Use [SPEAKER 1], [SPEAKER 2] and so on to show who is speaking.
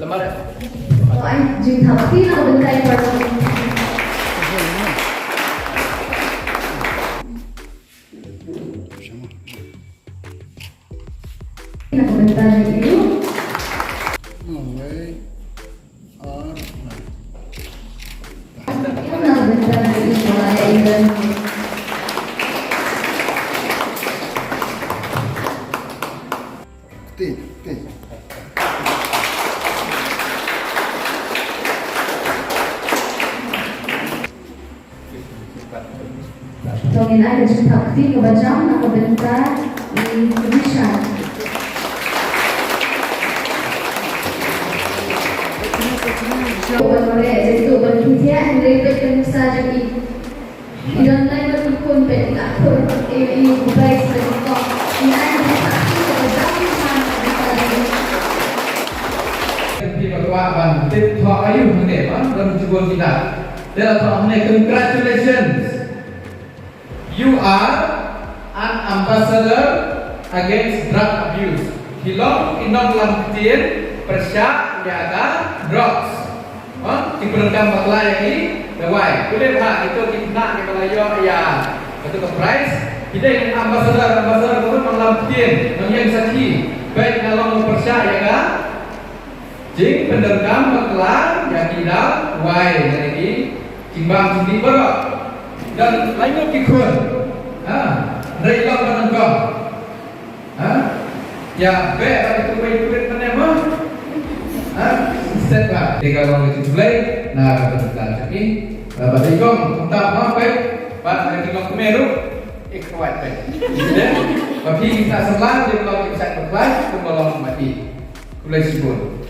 [SPEAKER 1] Lemah deh.
[SPEAKER 2] Kalau anh dừng thở khi nào bên tay vào nào bên tay yếu nào bên tay yếu mulai dan Dongin ada cerita aktif kebaca bentar di Indonesia. Boleh jadi tu berkitia mereka yang saja di dan lain berikut beraktor ini baik sekali. Ini ada aktif kebaca
[SPEAKER 1] Khi mà các bạn tiếp thọ ayu vấn đề đó gần chubon kita. Đây là thọ này congratulations. You are an ambassador against drug abuse. Hilong inong lampitin persyajaga drugs. Diberikan masalah yang ini, dawai. Boleh pak itu kita kalau ya itu ke price. Kita ingin ambassador itu melampitin, yang saksi baik kalau persyajaga. Jing penderkam masalah yang tidak wai dari timbang sini berok. Dan lainnya kikun, rela menengok, ya berat itu baik mana mah, set lah. Jika orang itu mulai, nah kita jadi, bagi kong untuk apa? Bagi kong kemeru, ikhwan baik. Bagi kita sebelah, dia kalau kita berkelas, kita mati, mulai sibuk.